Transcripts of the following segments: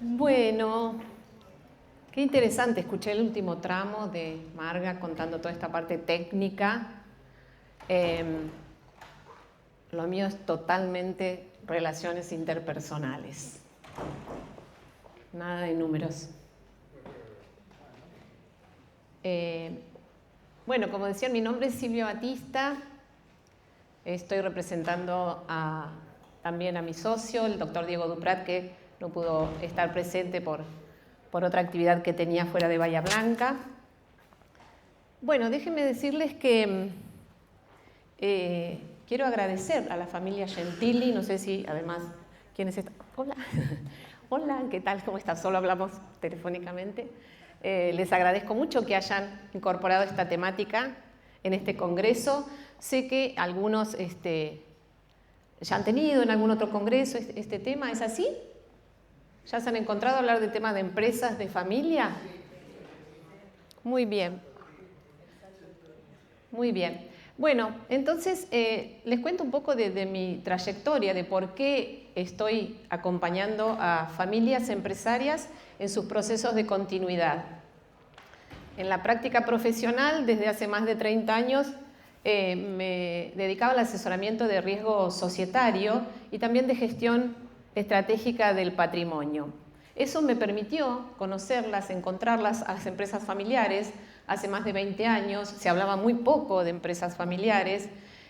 Bueno, qué interesante. Escuché el último tramo de Marga contando toda esta parte técnica. Lo mío es totalmente relaciones interpersonales. Nada de números. Bueno, como decía, mi nombre es Silvia Batista. Estoy representando también a mi socio, el doctor Diego Duprat, que no pudo estar presente por otra actividad que tenía fuera de Bahía Blanca. Bueno, déjenme decirles que quiero agradecer a la familia Gentili. No sé si, además, ¿quiénes están? Hola, hola, ¿qué tal? ¿Cómo están? Solo hablamos telefónicamente. Les agradezco mucho que hayan incorporado esta temática en este congreso. Sé que algunos ya han tenido en algún otro congreso este tema, ¿es así? ¿Ya se han encontrado a hablar del tema de empresas de familia? Muy bien. Muy bien. Bueno, entonces les cuento un poco de mi trayectoria, de por qué estoy acompañando a familias empresarias en sus procesos de continuidad. En la práctica profesional, desde hace más de 30 años, me dedicaba al asesoramiento de riesgo societario y también de gestión estratégica del patrimonio. Eso me permitió conocerlas, encontrarlas a las empresas familiares. Hace más de 20 años se hablaba muy poco de empresas familiares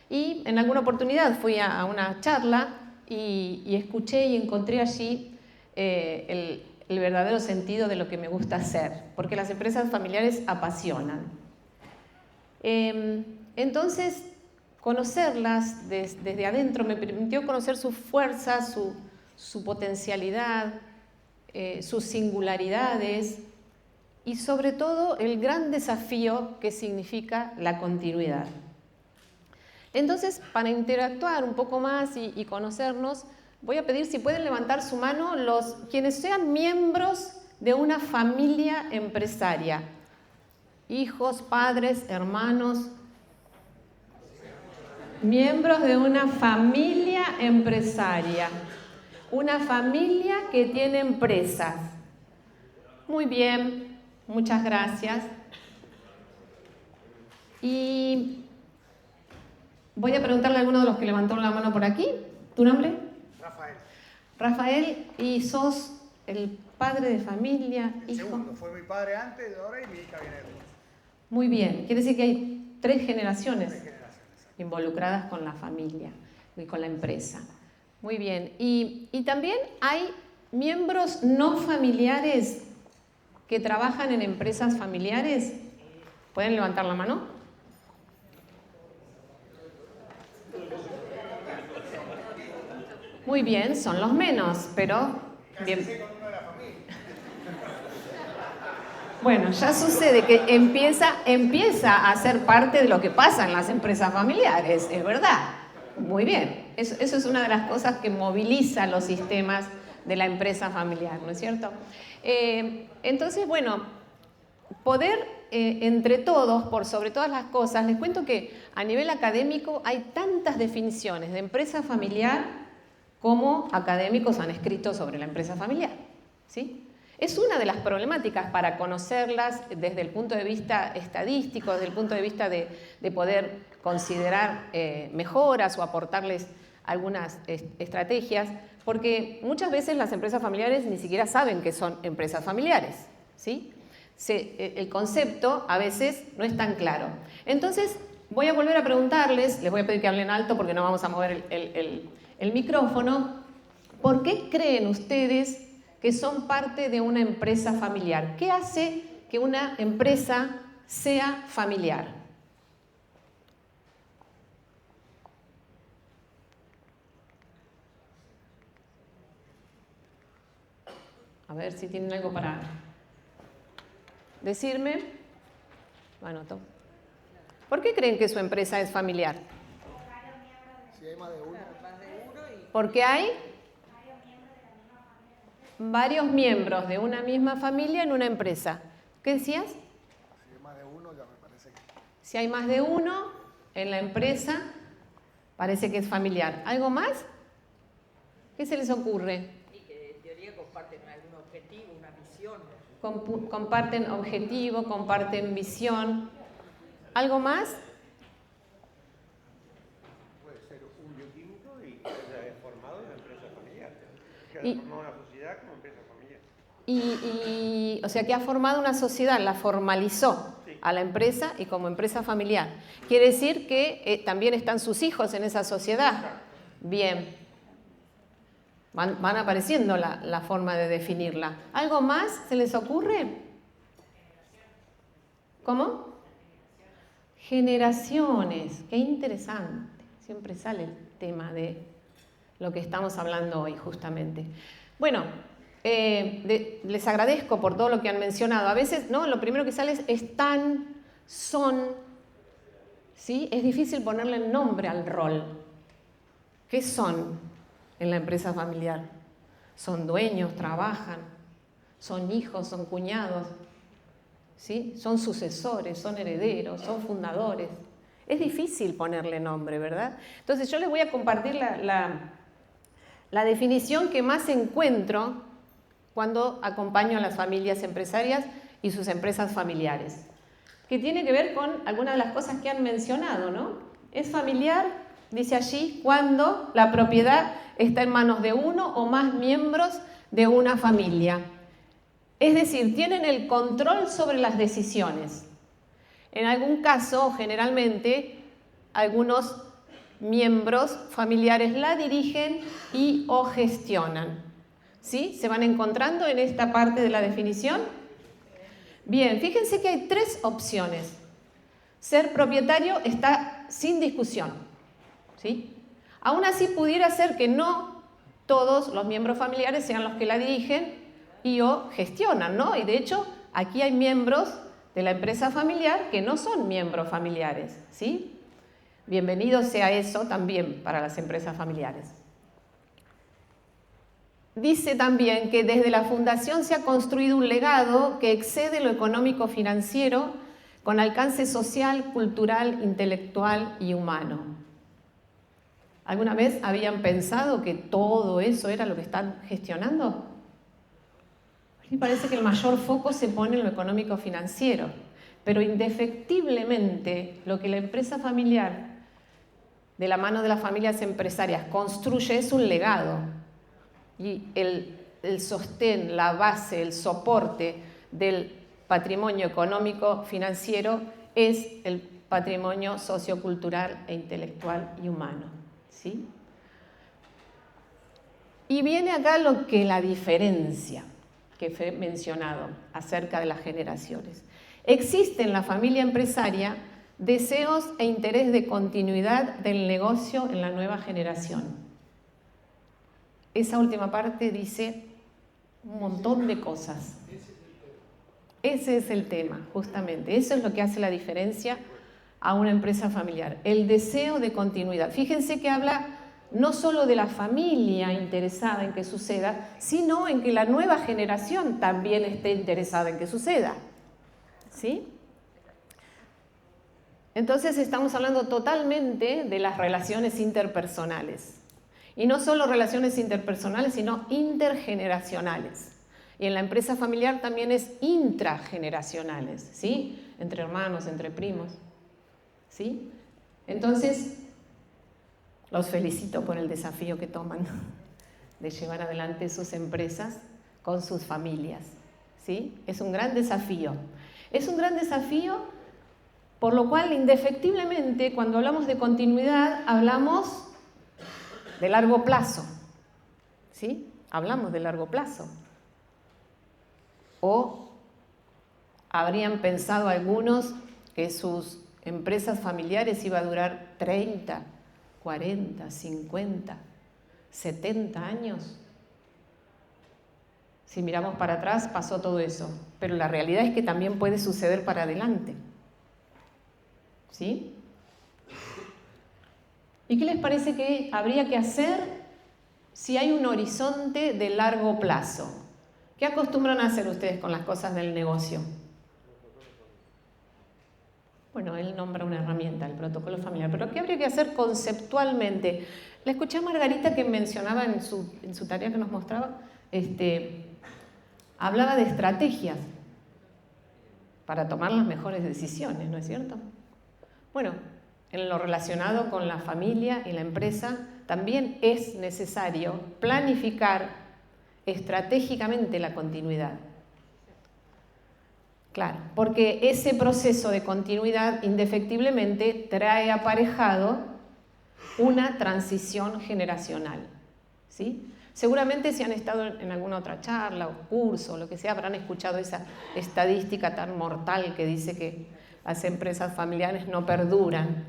y en alguna oportunidad fui a una charla y escuché y encontré allí el verdadero sentido de lo que me gusta hacer, porque las empresas familiares apasionan. Entonces, conocerlas desde adentro me permitió conocer su fuerza, su potencialidad, sus singularidades y sobre todo el gran desafío que significa la continuidad. Entonces, para interactuar un poco más y conocernos, voy a pedir si pueden levantar su mano quienes sean miembros de una familia empresaria. Hijos, padres, hermanos. Miembros de una familia empresaria. Una familia que tiene empresas. Muy bien, muchas gracias. Y voy a preguntarle a alguno de los que levantaron la mano por aquí. ¿Tu nombre? Rafael. Rafael, ¿y sos el padre de familia? El segundo, fue mi padre antes, ahora y mi hija viene después. Muy bien, quiere decir que hay 3 generaciones. 3 generaciones. Involucradas con la familia y con la empresa. Muy bien. Y también hay miembros no familiares que trabajan en empresas familiares. ¿Pueden levantar la mano? Muy bien, son los menos, pero bien. Bueno, ya sucede que empieza a ser parte de lo que pasa en las empresas familiares, es verdad. Muy bien, eso es una de las cosas que moviliza los sistemas de la empresa familiar, ¿no es cierto? Entonces, bueno, poder entre todos, por sobre todas las cosas, les cuento que a nivel académico hay tantas definiciones de empresa familiar como académicos han escrito sobre la empresa familiar, ¿sí? Es una de las problemáticas para conocerlas desde el punto de vista estadístico, desde el punto de vista de poder considerar mejoras o aportarles algunas estrategias, porque muchas veces las empresas familiares ni siquiera saben que son empresas familiares, ¿sí? El concepto a veces no es tan claro. Entonces, voy a volver a preguntarles, les voy a pedir que hablen alto porque no vamos a mover el micrófono. ¿Por qué creen ustedes que son parte de una empresa familiar? ¿Qué hace que una empresa sea familiar? A ver si tienen algo para decirme. Lo anoto. ¿Por qué creen que su empresa es familiar? Si hay más de uno. Porque hay varios miembros de una misma familia en una empresa. ¿Qué decías? Si hay más de uno, ya me parece que... Si hay más de uno en la empresa, parece que es familiar. ¿Algo más? ¿Qué se les ocurre? Y que en teoría comparten algunos objetivo, una visión. Comparten objetivo, comparten visión. ¿Algo más? Puede ser un bioquímico y que haya formado una empresa familiar. Que haya formado una sociedad como empresa familiar. O sea, que ha formado una sociedad, la formalizó a la empresa y como empresa familiar. Quiere decir que también están sus hijos en esa sociedad. Bien. Van apareciendo la forma de definirla. ¿Algo más se les ocurre? ¿Cómo? Generaciones. Qué interesante. Siempre sale el tema de lo que estamos hablando hoy, justamente. Bueno, les agradezco por todo lo que han mencionado. A veces, ¿no? Lo primero que sale es están, son. ¿Sí? Es difícil ponerle nombre al rol. ¿Qué son en la empresa familiar? Son dueños, trabajan, son hijos, son cuñados, ¿sí? Son sucesores, son herederos, son fundadores. Es difícil ponerle nombre, ¿verdad? Entonces yo les voy a compartir la definición que más encuentro cuando acompaño a las familias empresarias y sus empresas familiares, que tiene que ver con algunas de las cosas que han mencionado, ¿no? Es familiar, dice allí, cuando la propiedad está en manos de uno o más miembros de una familia. Es decir, tienen el control sobre las decisiones. En algún caso, generalmente, algunos miembros familiares la dirigen y o gestionan. ¿Sí? ¿Se van encontrando en esta parte de la definición? Bien, fíjense que hay 3 opciones. Ser propietario está sin discusión, ¿sí? Aún así pudiera ser que no todos los miembros familiares sean los que la dirigen y o gestionan, ¿no? Y de hecho, aquí hay miembros de la empresa familiar que no son miembros familiares, ¿sí? Bienvenido sea eso también para las empresas familiares. Dice también que desde la fundación se ha construido un legado que excede lo económico-financiero con alcance social, cultural, intelectual y humano. ¿Alguna vez habían pensado que todo eso era lo que están gestionando? Me parece que el mayor foco se pone en lo económico-financiero, pero indefectiblemente lo que la empresa familiar, de la mano de las familias empresarias, construye es un legado. Y el sostén, la base, el soporte del patrimonio económico financiero es el patrimonio sociocultural e intelectual y humano, ¿sí? Y viene acá lo que la diferencia que fue mencionado acerca de las generaciones. Existe en la familia empresaria deseos e interés de continuidad del negocio en la nueva generación. Esa última parte dice un montón de cosas. Ese es el tema, justamente. Eso es lo que hace la diferencia a una empresa familiar. El deseo de continuidad. Fíjense que habla no solo de la familia interesada en que suceda, sino en que la nueva generación también esté interesada en que suceda. ¿Sí? Entonces estamos hablando totalmente de las relaciones interpersonales. Y no solo relaciones interpersonales, sino intergeneracionales. Y en la empresa familiar también es intrageneracionales, ¿sí? Entre hermanos, entre primos, ¿sí? Entonces, los felicito por el desafío que toman de llevar adelante sus empresas con sus familias, ¿sí? Es un gran desafío. Es un gran desafío, por lo cual, indefectiblemente, cuando hablamos de continuidad, hablamos de largo plazo, ¿sí? Hablamos de largo plazo. O habrían pensado algunos que sus empresas familiares iban a durar 30, 40, 50, 70 años. Si miramos para atrás, pasó todo eso. Pero la realidad es que también puede suceder para adelante. ¿Sí? ¿Y qué les parece que habría que hacer si hay un horizonte de largo plazo? ¿Qué acostumbran a hacer ustedes con las cosas del negocio? Bueno, él nombra una herramienta, el protocolo familiar, pero ¿qué habría que hacer conceptualmente? La escuché a Margarita que mencionaba en su tarea que nos mostraba, hablaba de estrategias para tomar las mejores decisiones, ¿no es cierto? Bueno, en lo relacionado con la familia y la empresa, también es necesario planificar estratégicamente la continuidad. Claro, porque ese proceso de continuidad indefectiblemente trae aparejado una transición generacional, ¿sí? Seguramente si han estado en alguna otra charla o curso o lo que sea, habrán escuchado esa estadística tan mortal que dice que las empresas familiares no perduran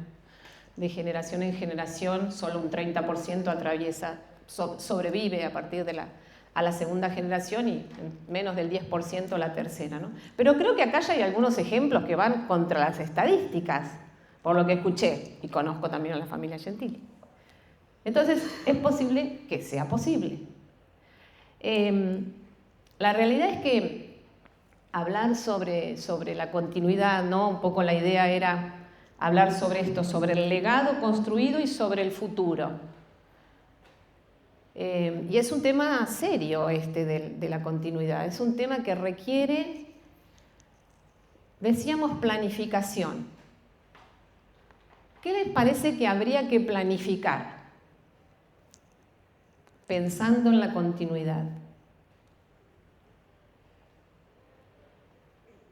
de generación en generación, solo un 30% sobrevive a partir de a la segunda generación y menos del 10% la tercera, ¿no? Pero creo que acá ya hay algunos ejemplos que van contra las estadísticas, por lo que escuché, y conozco también a la familia Gentili. Entonces, es posible que sea posible. La realidad es que hablar sobre la continuidad, ¿no? Un poco la idea era hablar sobre esto, sobre el legado construido y sobre el futuro. Y es un tema serio de la continuidad, es un tema que requiere, decíamos, planificación. ¿Qué les parece que habría que planificar pensando en la continuidad?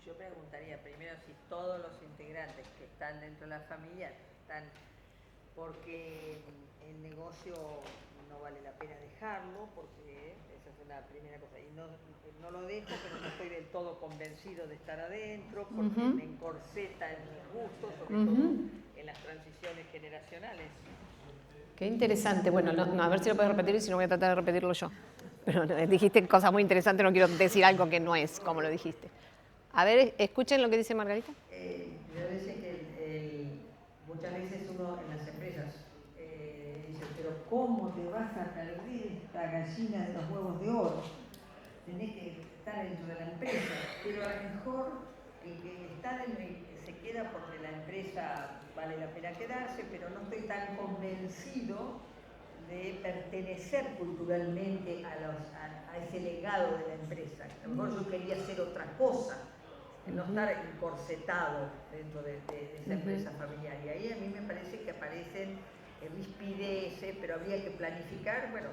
Yo preguntaría primero si todos los integrantes que están dentro de la familia están, porque el negocio no vale la pena dejarlo, porque esa es una primera cosa, y no lo dejo, pero no estoy del todo convencido de estar adentro, porque me encorseta en mis gustos, sobre todo en las transiciones generacionales. Qué interesante. Bueno, a ver si lo puedes repetir y si no voy a tratar de repetirlo yo. Pero dijiste cosas muy interesantes, no quiero decir algo que no es como lo dijiste. A ver, escuchen lo que dice Margarita. Yo decía que muchas veces uno en las empresas dice, pero ¿cómo te vas a perder esta gallina de los huevos de oro? Tenés que estar dentro de la empresa, pero a lo mejor el que está se queda porque la empresa vale la pena quedarse, pero no estoy tan convencido de pertenecer culturalmente a ese legado de la empresa. A lo mejor yo quería hacer otra cosa, no estar encorsetado dentro de esa empresa familiar. Y ahí a mí me parece que aparecen rispideces, pero habría que planificar, bueno,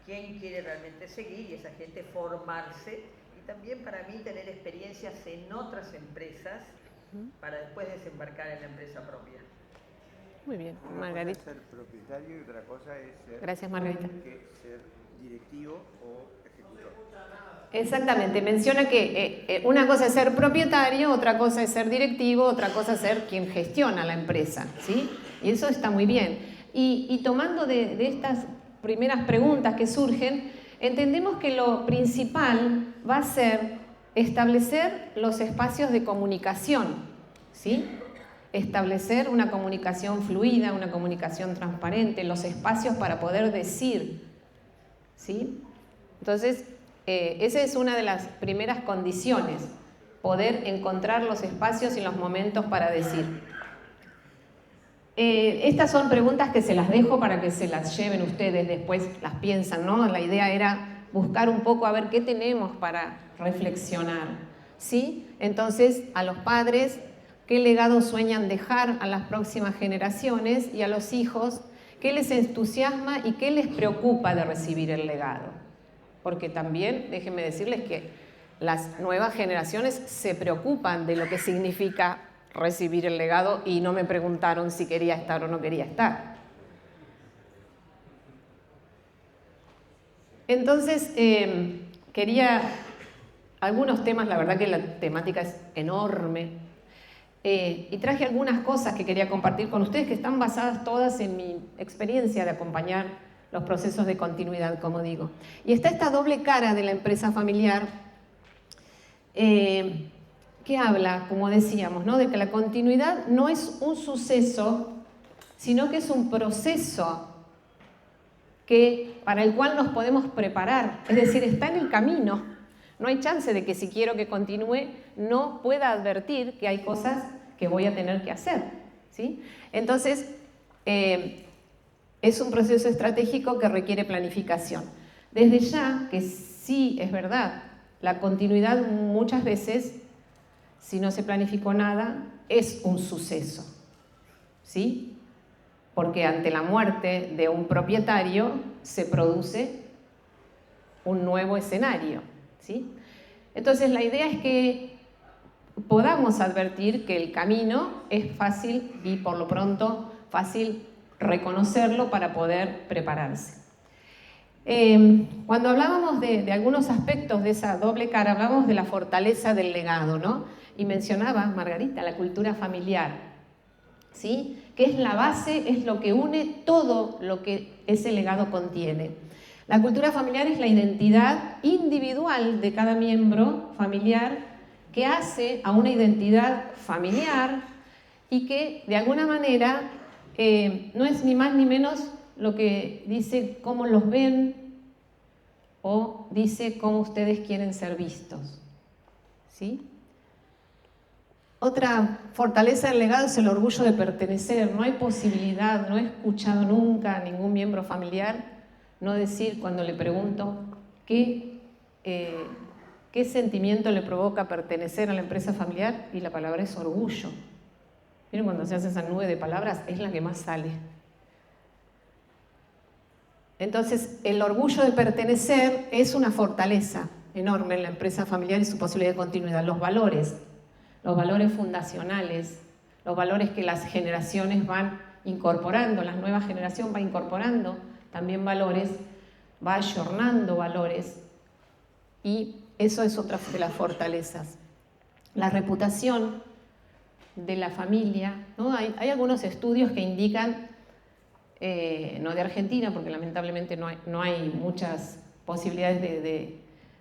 quién quiere realmente seguir y esa gente formarse. Y también para mí tener experiencias en otras empresas para después desembarcar en la empresa propia. Muy bien, Una Margarita. cosa es ser propietario y otra cosa es ser, Gracias, Margarita. ser directivo o ejecutor. Exactamente, menciona que una cosa es ser propietario, otra cosa es ser directivo, otra cosa es ser quien gestiona la empresa, ¿sí? Y eso está muy bien. Y tomando de estas primeras preguntas que surgen, entendemos que lo principal va a ser establecer los espacios de comunicación, ¿sí? Establecer una comunicación fluida, una comunicación transparente, los espacios para poder decir, ¿sí? Entonces, esa es una de las primeras condiciones, poder encontrar los espacios y los momentos para decir. Estas son preguntas que se las dejo para que se las lleven ustedes, después las piensan, ¿no? La idea era buscar un poco a ver qué tenemos para reflexionar, ¿sí? Entonces, a los padres, ¿qué legado sueñan dejar a las próximas generaciones? Y a los hijos, ¿qué les entusiasma y qué les preocupa de recibir el legado? Porque también, déjenme decirles que las nuevas generaciones se preocupan de lo que significa recibir el legado y no me preguntaron si quería estar o no quería estar. Entonces, quería algunos temas, la verdad que la temática es enorme, y traje algunas cosas que quería compartir con ustedes que están basadas todas en mi experiencia de acompañar los procesos de continuidad, como digo. Y está esta doble cara de la empresa familiar que habla, como decíamos, ¿no? De que la continuidad no es un suceso, sino que es un proceso para el cual nos podemos preparar. Es decir, está en el camino. No hay chance de que si quiero que continúe no pueda advertir que hay cosas que voy a tener que hacer, ¿sí? Entonces, es un proceso estratégico que requiere planificación. Desde ya, que sí es verdad, la continuidad muchas veces, si no se planificó nada, es un suceso, ¿sí? Porque ante la muerte de un propietario se produce un nuevo escenario, ¿sí? Entonces la idea es que podamos advertir que el camino es fácil y por lo pronto fácil reconocerlo para poder prepararse. Cuando hablábamos de algunos aspectos de esa doble cara, hablábamos de la fortaleza del legado, ¿no? Y mencionaba, Margarita, la cultura familiar, ¿sí? Que es la base, es lo que une todo lo que ese legado contiene. La cultura familiar es la identidad individual de cada miembro familiar que hace a una identidad familiar y que de alguna manera no es ni más ni menos lo que dice cómo los ven o dice cómo ustedes quieren ser vistos, ¿sí? Otra fortaleza del legado es el orgullo de pertenecer. No hay posibilidad, no he escuchado nunca a ningún miembro familiar no decir cuando le pregunto qué sentimiento le provoca pertenecer a la empresa familiar, y la palabra es orgullo. Miren, cuando se hace esa nube de palabras, es la que más sale. Entonces, el orgullo de pertenecer es una fortaleza enorme en la empresa familiar y su posibilidad de continuidad. Los valores fundacionales, los valores que las generaciones van incorporando, la nueva generación va incorporando también valores, va ayornando valores, y eso es otra de las fortalezas. La reputación de la familia, ¿no? Hay algunos estudios que indican, no de Argentina, porque lamentablemente no hay muchas posibilidades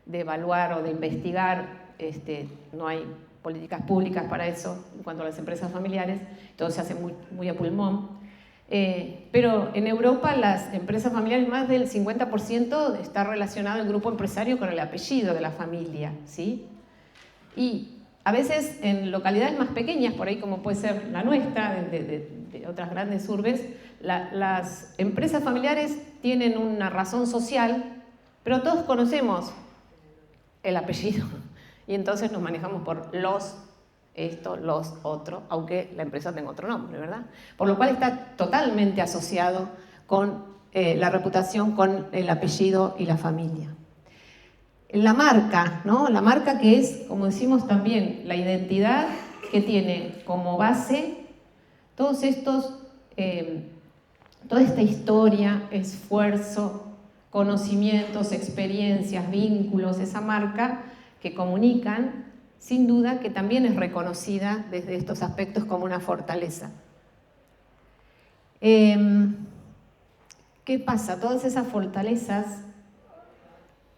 de evaluar o de investigar, no hay políticas públicas para eso en cuanto a las empresas familiares, todo se hace muy a pulmón. Pero en Europa las empresas familiares, más del 50% está relacionado el grupo empresario con el apellido de la familia, ¿sí? Y a veces en localidades más pequeñas, por ahí como puede ser la nuestra, de otras grandes urbes, las empresas familiares tienen una razón social, pero todos conocemos el apellido y entonces nos manejamos por los esto, los otro, aunque la empresa tenga otro nombre, ¿verdad? Por lo cual está totalmente asociado con la reputación, con el apellido y la familia. La marca, ¿no? La marca, que es, como decimos también, la identidad que tiene como base todos estos, toda esta historia, esfuerzo, conocimientos, experiencias, vínculos, esa marca que comunican, sin duda que también es reconocida desde estos aspectos como una fortaleza. ¿Qué pasa? Todas esas fortalezas,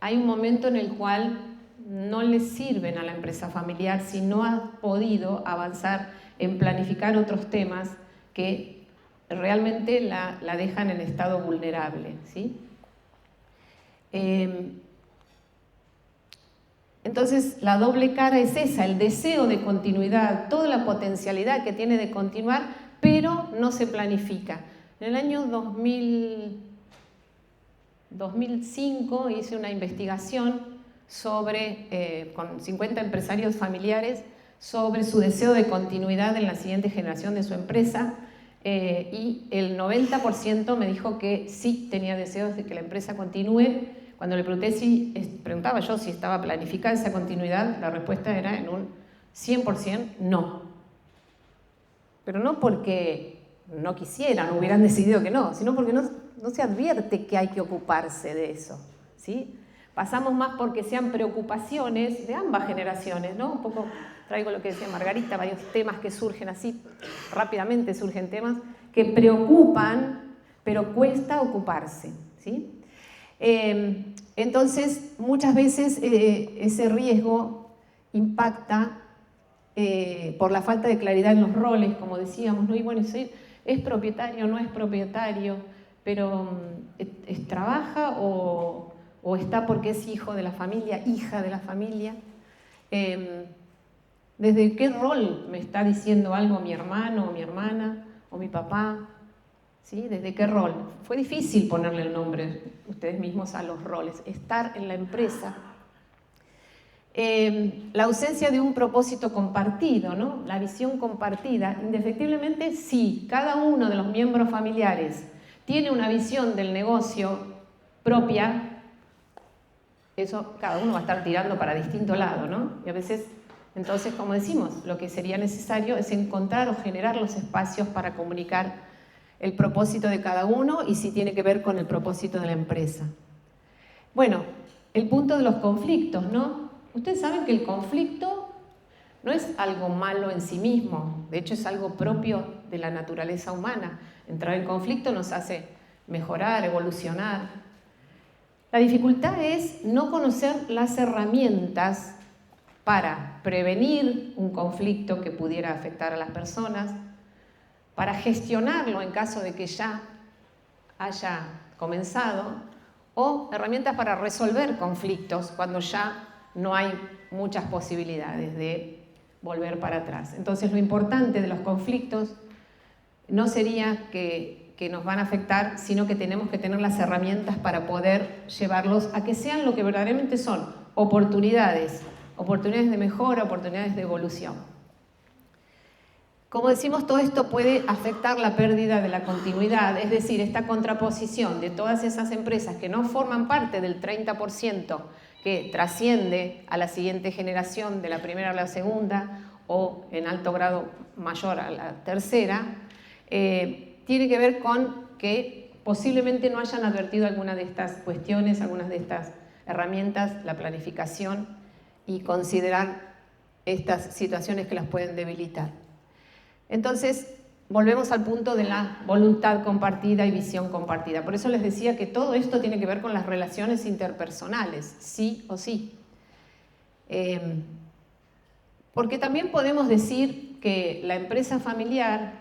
hay un momento en el cual no le sirven a la empresa familiar si no ha podido avanzar en planificar otros temas que realmente la dejan en estado vulnerable, ¿sí? Entonces, la doble cara es esa, el deseo de continuidad, toda la potencialidad que tiene de continuar, pero no se planifica. En el año 2005 hice una investigación con 50 empresarios familiares sobre su deseo de continuidad en la siguiente generación de su empresa, y el 90% me dijo que sí tenía deseos de que la empresa continúe. Cuando le preguntaba yo si estaba planificada esa continuidad, la respuesta era en un 100% no. Pero no porque no quisieran, hubieran decidido que no, sino porque no se advierte que hay que ocuparse de eso, ¿sí? Pasamos más porque sean preocupaciones de ambas generaciones, ¿no? Un poco traigo lo que decía Margarita, varios temas que surgen así, rápidamente surgen temas que preocupan, pero cuesta ocuparse, ¿sí? Entonces, muchas veces ese riesgo impacta por la falta de claridad en los roles, como decíamos, ¿no? Y bueno, ¿es propietario o no es propietario? Pero ¿trabaja o está porque es hijo de la familia, hija de la familia? ¿Desde qué rol me está diciendo algo mi hermano o mi hermana o mi papá? ¿Sí? ¿Desde qué rol? Fue difícil ponerle el nombre ustedes mismos a los roles, estar en la empresa. La ausencia de un propósito compartido, ¿no? La visión compartida. Indefectiblemente, si cada uno de los miembros familiares tiene una visión del negocio propia, eso cada uno va a estar tirando para distinto lado, ¿no? Y a veces, entonces, como decimos, lo que sería necesario es encontrar o generar los espacios para comunicar el propósito de cada uno y si tiene que ver con el propósito de la empresa. Bueno, el punto de los conflictos, ¿no? Ustedes saben que el conflicto no es algo malo en sí mismo, de hecho es algo propio de la naturaleza humana. Entrar en conflicto nos hace mejorar, evolucionar. La dificultad es no conocer las herramientas para prevenir un conflicto que pudiera afectar a las personas, para gestionarlo en caso de que ya haya comenzado, o herramientas para resolver conflictos cuando ya no hay muchas posibilidades de volver para atrás. Entonces, lo importante de los conflictos no sería que nos van a afectar, sino que tenemos que tener las herramientas para poder llevarlos a que sean lo que verdaderamente son, oportunidades de mejora, oportunidades de evolución. Como decimos, todo esto puede afectar la pérdida de la continuidad, es decir, esta contraposición de todas esas empresas que no forman parte del 30% que trasciende a la siguiente generación, de la primera a la segunda, o en alto grado mayor a la tercera, tiene que ver con que posiblemente no hayan advertido alguna de estas cuestiones, algunas de estas herramientas, la planificación, y considerar estas situaciones que las pueden debilitar. Entonces, volvemos al punto de la voluntad compartida y visión compartida. Por eso les decía que todo esto tiene que ver con las relaciones interpersonales, sí o sí. Porque también podemos decir que la empresa familiar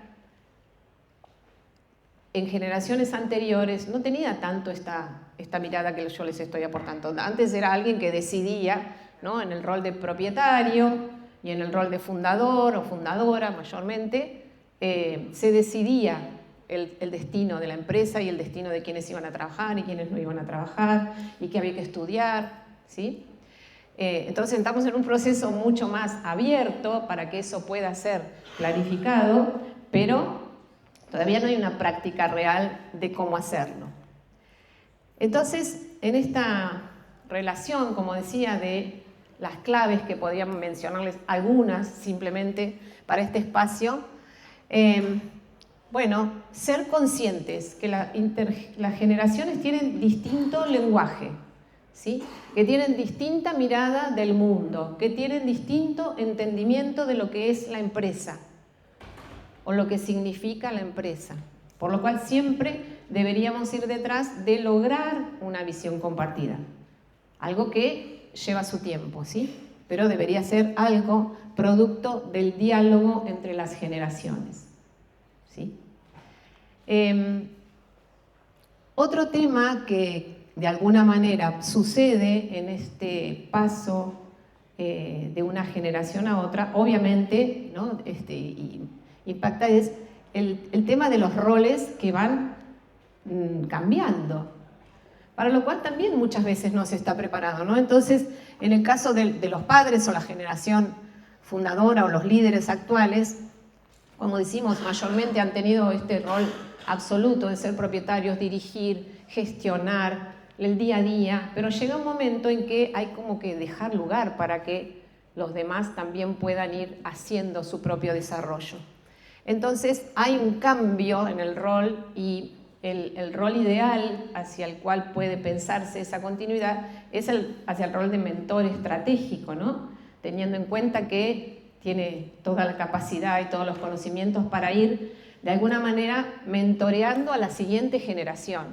en generaciones anteriores no tenía tanto esta mirada que yo les estoy aportando. Antes era alguien que decidía, ¿no?, en el rol de propietario y en el rol de fundador o fundadora mayormente, se decidía el destino de la empresa y el destino de quienes iban a trabajar y quienes no iban a trabajar y qué había que estudiar, ¿sí? Entonces estamos en un proceso mucho más abierto para que eso pueda ser clarificado, pero todavía no hay una práctica real de cómo hacerlo. Entonces, en esta relación, como decía, de las claves que podríamos mencionarles algunas simplemente para este espacio, bueno, ser conscientes que las generaciones tienen distinto lenguaje, ¿sí?, que tienen distinta mirada del mundo, que tienen distinto entendimiento de lo que es la empresa o lo que significa la empresa, por lo cual siempre deberíamos ir detrás de lograr una visión compartida, algo que lleva su tiempo, ¿sí?, pero debería ser algo producto del diálogo entre las generaciones, ¿sí? Otro tema que de alguna manera sucede en este paso de una generación a otra, obviamente, ¿no?, impacta, es el tema de los roles que van cambiando, para lo cual también muchas veces no se está preparado, ¿no? Entonces, en el caso de los padres o la generación fundadora o los líderes actuales, como decimos, mayormente han tenido este rol absoluto de ser propietarios, dirigir, gestionar el día a día, pero llega un momento en que hay como que dejar lugar para que los demás también puedan ir haciendo su propio desarrollo. Entonces hay un cambio en el rol y el rol ideal hacia el cual puede pensarse esa continuidad es hacia el rol de mentor estratégico, ¿no?, teniendo en cuenta que tiene toda la capacidad y todos los conocimientos para ir de alguna manera mentoreando a la siguiente generación,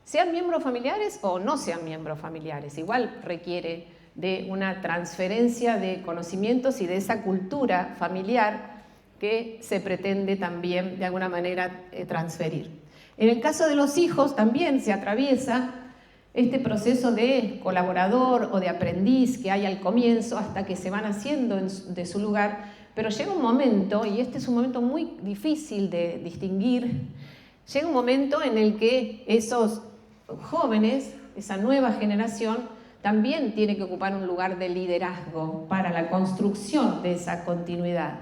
sean miembros familiares o no sean miembros familiares. Igual requiere de una transferencia de conocimientos y de esa cultura familiar que se pretende también de alguna manera transferir. En el caso de los hijos también se atraviesa este proceso de colaborador o de aprendiz que hay al comienzo hasta que se van haciendo de su lugar, pero llega un momento, y este es un momento muy difícil de distinguir, llega un momento en el que esos jóvenes, esa nueva generación, también tiene que ocupar un lugar de liderazgo para la construcción de esa continuidad.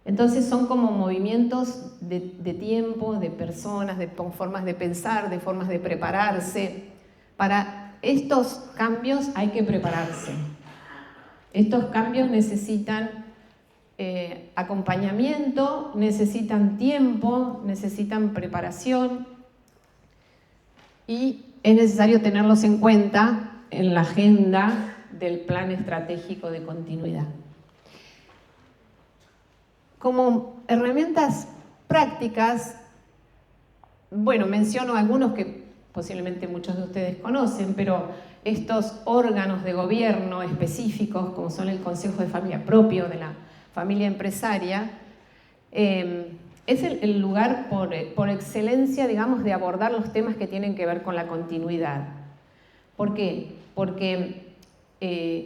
Entonces son como movimientos de tiempo, de personas, de formas de pensar, de formas de prepararse. Para estos cambios hay que prepararse. Estos cambios necesitan acompañamiento, necesitan tiempo, necesitan preparación y es necesario tenerlos en cuenta en la agenda del plan estratégico de continuidad. Como herramientas prácticas, bueno, menciono algunos que posiblemente muchos de ustedes conocen, pero estos órganos de gobierno específicos, como son el Consejo de Familia propio de la familia empresaria, es el lugar por excelencia, digamos, de abordar los temas que tienen que ver con la continuidad. ¿Por qué? Porque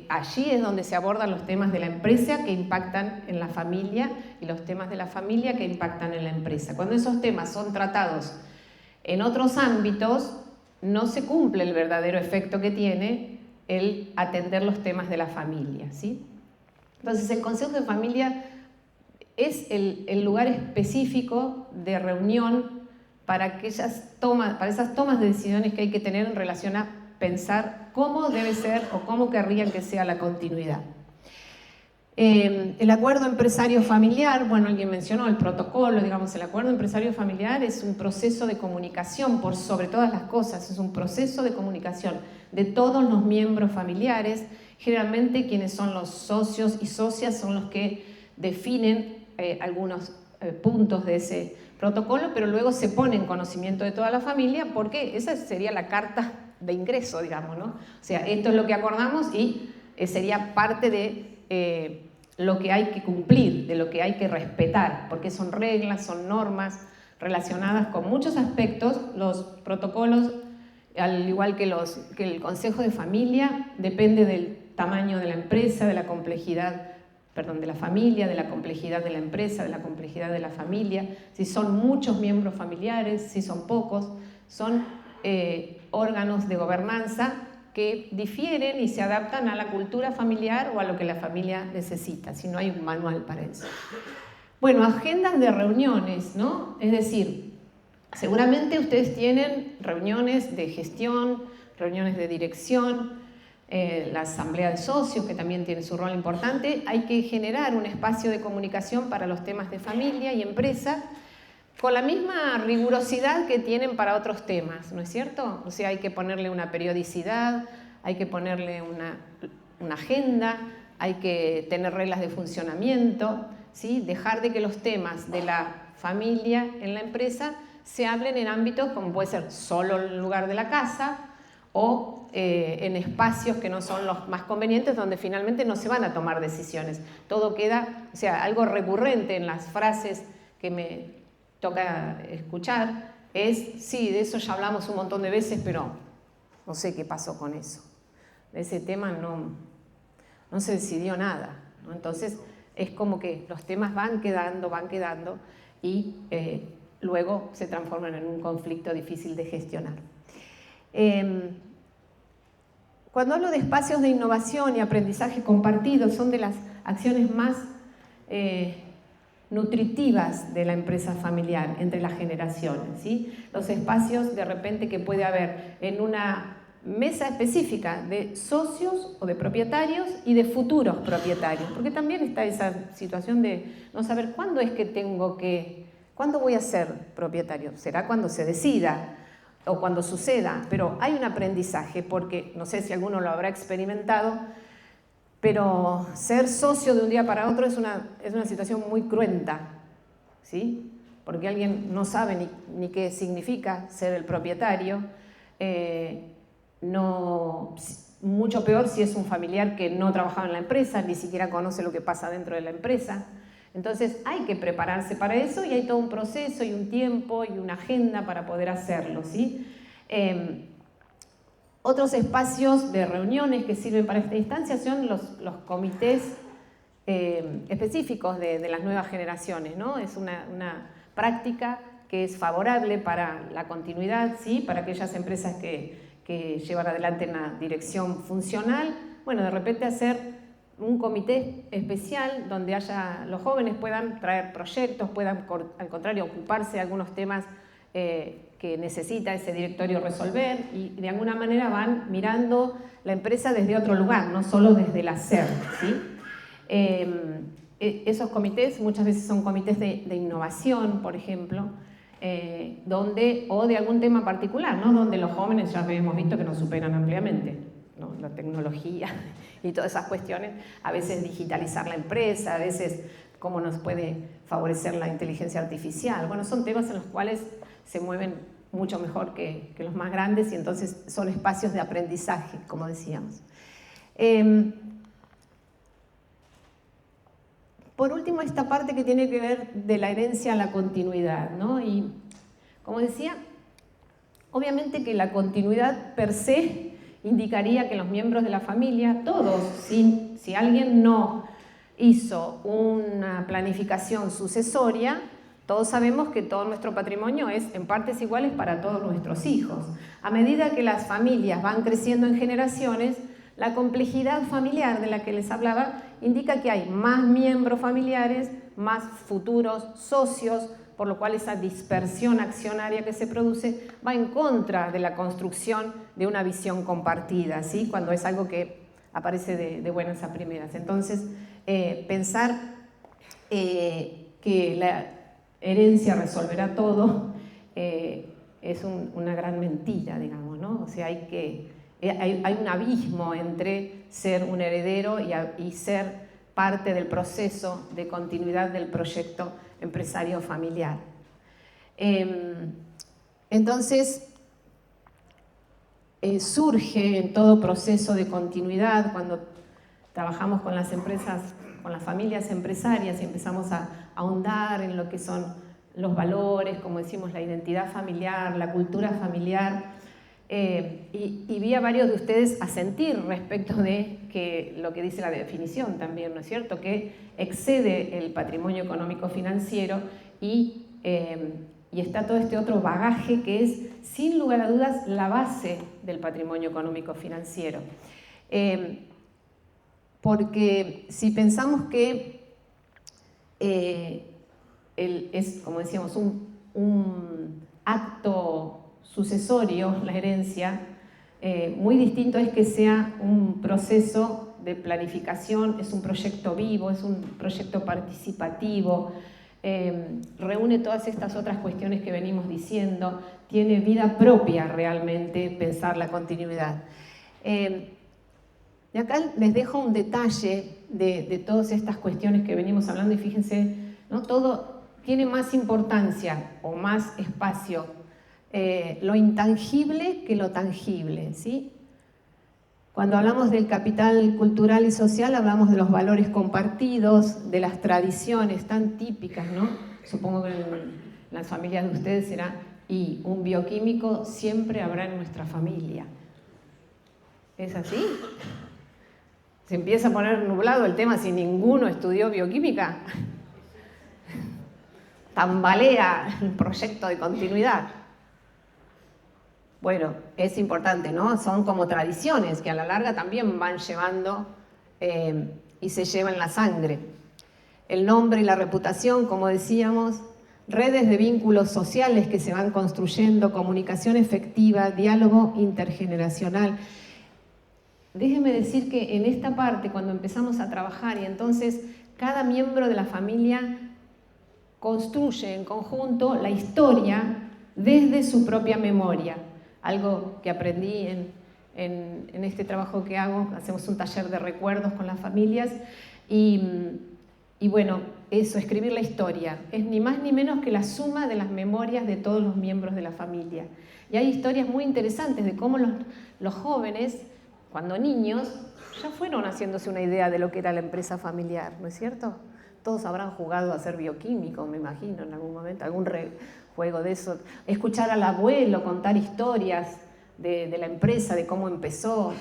allí es donde se abordan los temas de la empresa que impactan en la familia y los temas de la familia que impactan en la empresa. Cuando esos temas son tratados en otros ámbitos, no se cumple el verdadero efecto que tiene el atender los temas de la familia, ¿sí? Entonces, el Consejo de Familia es el lugar específico de reunión para esas tomas de decisiones que hay que tener en relación a pensar cómo debe ser o cómo querrían que sea la continuidad. El acuerdo empresario familiar, bueno, alguien mencionó el protocolo, digamos, el acuerdo empresario familiar es un proceso de comunicación por sobre todas las cosas, es un proceso de comunicación de todos los miembros familiares. Generalmente quienes son los socios y socias son los que definen algunos puntos de ese protocolo, pero luego se pone en conocimiento de toda la familia porque esa sería la carta de ingreso, digamos, ¿no? O sea, esto es lo que acordamos y sería parte de lo que hay que cumplir, de lo que hay que respetar, porque son reglas, son normas relacionadas con muchos aspectos. Los protocolos, al igual que el Consejo de Familia, depende del tamaño de la empresa, de la complejidad, de la familia, de la complejidad de la empresa, de la complejidad de la familia, si son muchos miembros familiares, si son pocos, son órganos de gobernanza que difieren y se adaptan a la cultura familiar o a lo que la familia necesita, si no hay un manual para eso. Bueno, agendas de reuniones, ¿no? Es decir, seguramente ustedes tienen reuniones de gestión, reuniones de dirección, la asamblea de socios, que también tiene su rol importante. Hay que generar un espacio de comunicación para los temas de familia y empresa, con la misma rigurosidad que tienen para otros temas, ¿no es cierto? O sea, hay que ponerle una periodicidad, hay que ponerle una agenda, hay que tener reglas de funcionamiento, ¿sí? Dejar de que los temas de la familia en la empresa se hablen en ámbitos como puede ser solo el lugar de la casa o en espacios que no son los más convenientes, donde finalmente no se van a tomar decisiones. Todo queda, o sea, algo recurrente en las frases que me toca escuchar es, sí, de eso ya hablamos un montón de veces, pero no sé qué pasó con eso. De ese tema no se decidió nada, ¿no? Entonces es como que los temas van quedando y luego se transforman en un conflicto difícil de gestionar. Cuando hablo de espacios de innovación y aprendizaje compartido, son de las acciones más nutritivas de la empresa familiar entre las generaciones, ¿sí? Los espacios de repente que puede haber en una mesa específica de socios o de propietarios y de futuros propietarios, porque también está esa situación de no saber cuándo voy a ser propietario. Será cuando se decida o cuando suceda, pero hay un aprendizaje, porque no sé si alguno lo habrá experimentado, pero ser socio de un día para otro es una situación muy cruenta, ¿sí? Porque alguien no sabe ni qué significa ser el propietario, mucho peor si es un familiar que no trabajaba en la empresa, ni siquiera conoce lo que pasa dentro de la empresa. Entonces hay que prepararse para eso y hay todo un proceso y un tiempo y una agenda para poder hacerlo, ¿sí? Otros espacios de reuniones que sirven para esta instancia son los comités específicos de las nuevas generaciones, ¿no? Es una práctica que es favorable para la continuidad, ¿sí? Para aquellas empresas que que llevar adelante una dirección funcional, bueno, de repente hacer un comité especial donde los jóvenes puedan traer proyectos, puedan al contrario ocuparse de algunos temas que necesita ese directorio resolver y de alguna manera van mirando la empresa desde otro lugar, no solo desde el hacer, ¿sí? Esos comités muchas veces son comités de innovación, por ejemplo, o de algún tema particular, ¿no? Donde los jóvenes ya hemos visto que nos superan ampliamente, ¿no? La tecnología y todas esas cuestiones, a veces digitalizar la empresa, a veces cómo nos puede favorecer la inteligencia artificial. Bueno, son temas en los cuales se mueven mucho mejor que los más grandes y entonces son espacios de aprendizaje, como decíamos. Por último, esta parte que tiene que ver de la herencia a la continuidad, ¿no? Y como decía, obviamente que la continuidad per se indicaría que los miembros de la familia, todos, si alguien no hizo una planificación sucesoria, todos sabemos que todo nuestro patrimonio es en partes iguales para todos nuestros hijos. A medida que las familias van creciendo en generaciones, la complejidad familiar de la que les hablaba indica que hay más miembros familiares, más futuros socios, por lo cual esa dispersión accionaria que se produce va en contra de la construcción de una visión compartida, ¿sí? Cuando es algo que aparece de buenas a primeras. Entonces, pensar que la herencia resolverá todo es una gran mentira, digamos, ¿no? O sea, hay un abismo entre ser un heredero y ser parte del proceso de continuidad del proyecto empresario familiar. Entonces, surge en todo proceso de continuidad, cuando trabajamos con las empresas, con las familias empresarias y empezamos a ahondar en lo que son los valores, como decimos, la identidad familiar, la cultura familiar, y vi a varios de ustedes asentir respecto de que lo que dice la definición también, ¿no es cierto?, que excede el patrimonio económico financiero y está todo este otro bagaje que es, sin lugar a dudas, la base del patrimonio económico financiero. Porque si pensamos que es, como decíamos, un acto sucesorio, la herencia, muy distinto es que sea un proceso de planificación, es un proyecto vivo, es un proyecto participativo, reúne todas estas otras cuestiones que venimos diciendo, tiene vida propia realmente pensar la continuidad. Y acá les dejo un detalle de todas estas cuestiones que venimos hablando y fíjense, ¿no? Todo tiene más importancia o más espacio lo intangible que lo tangible, ¿sí? Cuando hablamos del capital cultural y social, hablamos de los valores compartidos, de las tradiciones tan típicas, ¿no? Supongo que en las familias de ustedes será, y un bioquímico siempre habrá en nuestra familia. ¿Es así? Se empieza a poner nublado el tema si ninguno estudió bioquímica. Tambalea el proyecto de continuidad. Bueno, es importante, ¿no? Son como tradiciones que a la larga también van llevando y se llevan la sangre. El nombre y la reputación, como decíamos, redes de vínculos sociales que se van construyendo, comunicación efectiva, diálogo intergeneracional. Déjenme decir que en esta parte, cuando empezamos a trabajar y entonces cada miembro de la familia construye en conjunto la historia desde su propia memoria. Algo que aprendí en este trabajo que hago, hacemos un taller de recuerdos con las familias y bueno, eso, escribir la historia, es ni más ni menos que la suma de las memorias de todos los miembros de la familia. Y hay historias muy interesantes de cómo los jóvenes, cuando niños, ya fueron haciéndose una idea de lo que era la empresa familiar, ¿no es cierto? Todos habrán jugado a ser bioquímicos, me imagino, en algún momento, algún juego de eso. Escuchar al abuelo contar historias de la empresa, de cómo empezó,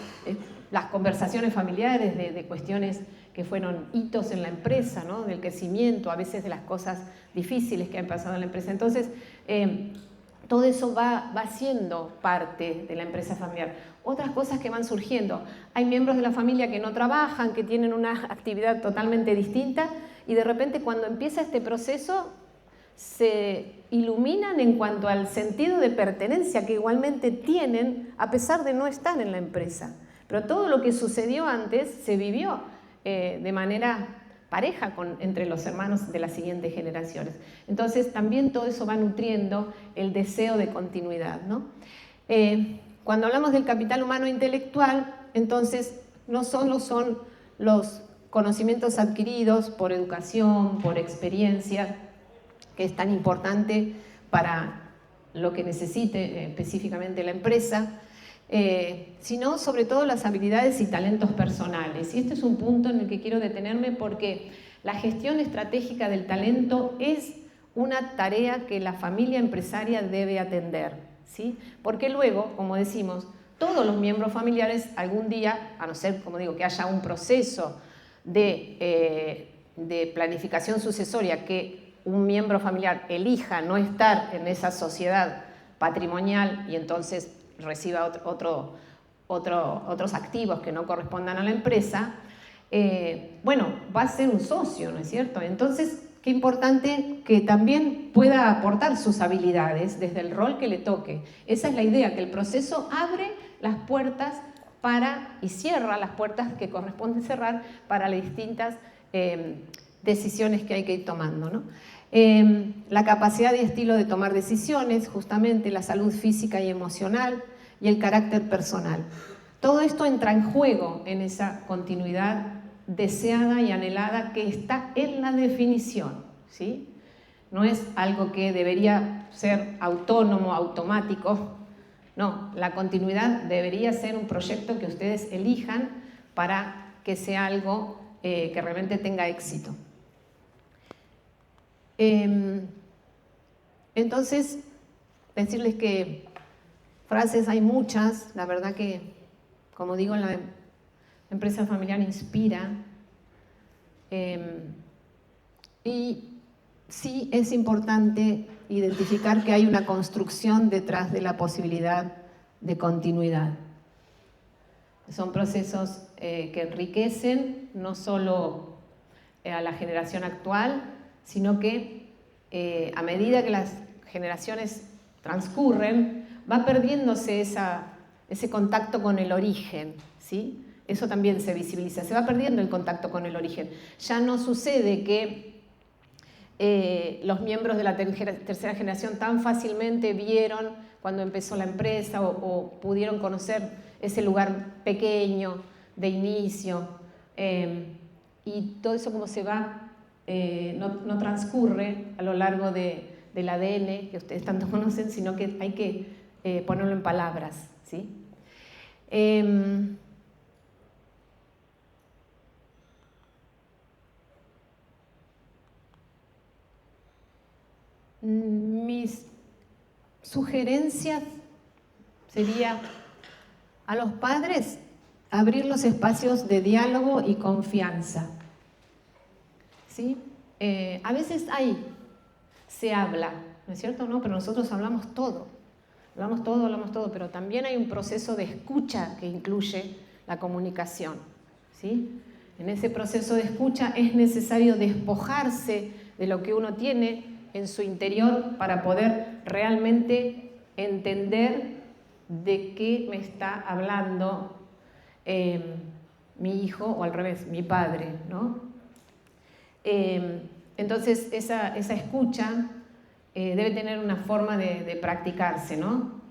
las conversaciones familiares de cuestiones que fueron hitos en la empresa, ¿no? Del crecimiento, a veces de las cosas difíciles que han pasado en la empresa. Entonces, todo eso va siendo parte de la empresa familiar. Otras cosas que van surgiendo. Hay miembros de la familia que no trabajan, que tienen una actividad totalmente distinta y de repente cuando empieza este proceso se iluminan en cuanto al sentido de pertenencia que igualmente tienen a pesar de no estar en la empresa. Pero todo lo que sucedió antes se vivió de manera pareja entre los hermanos de las siguientes generaciones. Entonces también todo eso va nutriendo el deseo de continuidad, ¿no? Cuando hablamos del capital humano intelectual, entonces no solo son los conocimientos adquiridos por educación, por experiencia, que es tan importante para lo que necesite específicamente la empresa, sino sobre todo las habilidades y talentos personales. Y este es un punto en el que quiero detenerme porque la gestión estratégica del talento es una tarea que la familia empresaria debe atender, ¿sí? Porque luego, como decimos, todos los miembros familiares algún día, a no ser, como digo, que haya un proceso de planificación sucesoria que un miembro familiar elija no estar en esa sociedad patrimonial y entonces reciba otros activos que no correspondan a la empresa, bueno, va a ser un socio, ¿no es cierto? Entonces, qué importante que también pueda aportar sus habilidades desde el rol que le toque. Esa es la idea, que el proceso abre las puertas y cierra las puertas que corresponde cerrar para las distintas decisiones que hay que ir tomando, ¿no? La capacidad y estilo de tomar decisiones, justamente la salud física y emocional y el carácter personal. Todo esto entra en juego en esa continuidad deseada y anhelada que está en la definición, ¿sí? No es algo que debería ser autónomo, automático. No, la continuidad debería ser un proyecto que ustedes elijan para que sea algo que realmente tenga éxito. Entonces, decirles que frases hay muchas, la verdad que, como digo, la empresa familiar inspira, y sí es importante identificar que hay una construcción detrás de la posibilidad de continuidad. Son procesos que enriquecen no solo a la generación actual, sino que a medida que las generaciones transcurren, va perdiéndose ese contacto con el origen, ¿sí? Eso también se visibiliza, se va perdiendo el contacto con el origen. Ya no sucede que los miembros de la tercera generación tan fácilmente vieron cuando empezó la empresa o pudieron conocer ese lugar pequeño de inicio, y todo eso como se va, no transcurre a lo largo del ADN que ustedes tanto conocen, sino que hay que ponerlo en palabras, ¿sí? Mis sugerencias sería a los padres abrir los espacios de diálogo y confianza, ¿sí? A veces se habla, ¿no es cierto? No, pero nosotros hablamos todo, pero también hay un proceso de escucha que incluye la comunicación, ¿sí? En ese proceso de escucha es necesario despojarse de lo que uno tiene en su interior para poder realmente entender de qué me está hablando mi hijo, o al revés, mi padre, ¿no? Entonces esa escucha debe tener una forma de practicarse, ¿no?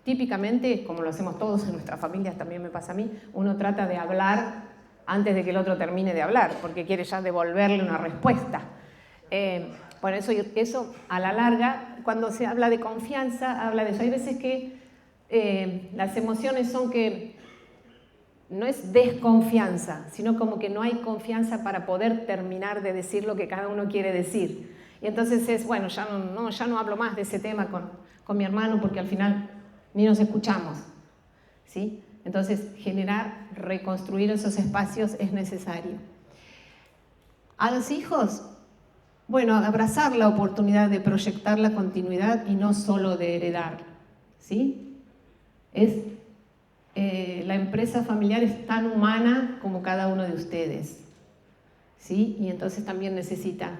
Típicamente, como lo hacemos todos en nuestras familias, también me pasa a mí, uno trata de hablar antes de que el otro termine de hablar, porque quiere ya devolverle una respuesta. Por eso a la larga, cuando se habla de confianza, habla de eso. Hay veces que las emociones son que no es desconfianza, sino como que no hay confianza para poder terminar de decir lo que cada uno quiere decir. Y entonces es, bueno, ya no hablo más de ese tema con mi hermano porque al final ni nos escuchamos, ¿sí? Entonces, reconstruir esos espacios es necesario. A los hijos, bueno, abrazar la oportunidad de proyectar la continuidad y no solo de heredar, ¿sí? La empresa familiar es tan humana como cada uno de ustedes, ¿sí? Y entonces también necesita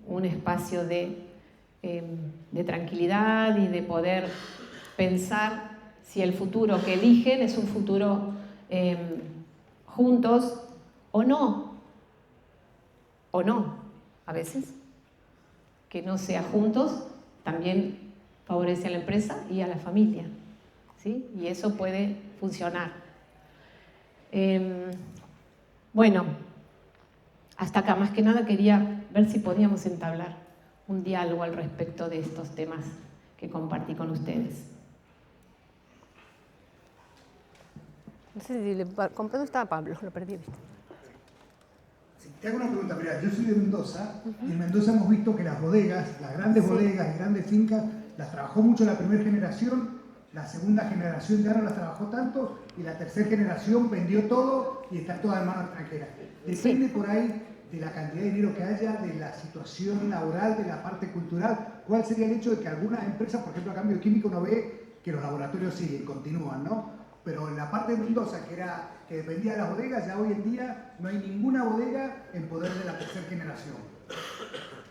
un espacio de tranquilidad y de poder pensar si el futuro que eligen es un futuro juntos o no, a veces. Que no sea juntos también favorece a la empresa y a la familia, ¿sí? Y eso puede funcionar. Bueno, hasta acá, más que nada quería ver si podíamos entablar un diálogo al respecto de estos temas que compartí con ustedes. No sé si ¿dónde estaba Pablo? Lo perdí, ¿viste? Sí, te hago una pregunta. Mirá, yo soy de Mendoza y en Mendoza hemos visto que las bodegas, las grandes bodegas y grandes fincas, las trabajó mucho la primera generación, la segunda generación ya no las trabajó tanto y la tercera generación vendió todo y está toda en manos extranjeras. Depende por ahí de la cantidad de dinero que haya, de la situación laboral, de la parte cultural. ¿Cuál sería el hecho de que algunas empresas, por ejemplo, a cambio químico, uno ve que los laboratorios siguen, continúan, ¿no? Pero en la parte de Mendoza, que dependía de las bodegas, ya hoy en día no hay ninguna bodega en poder de la tercera generación.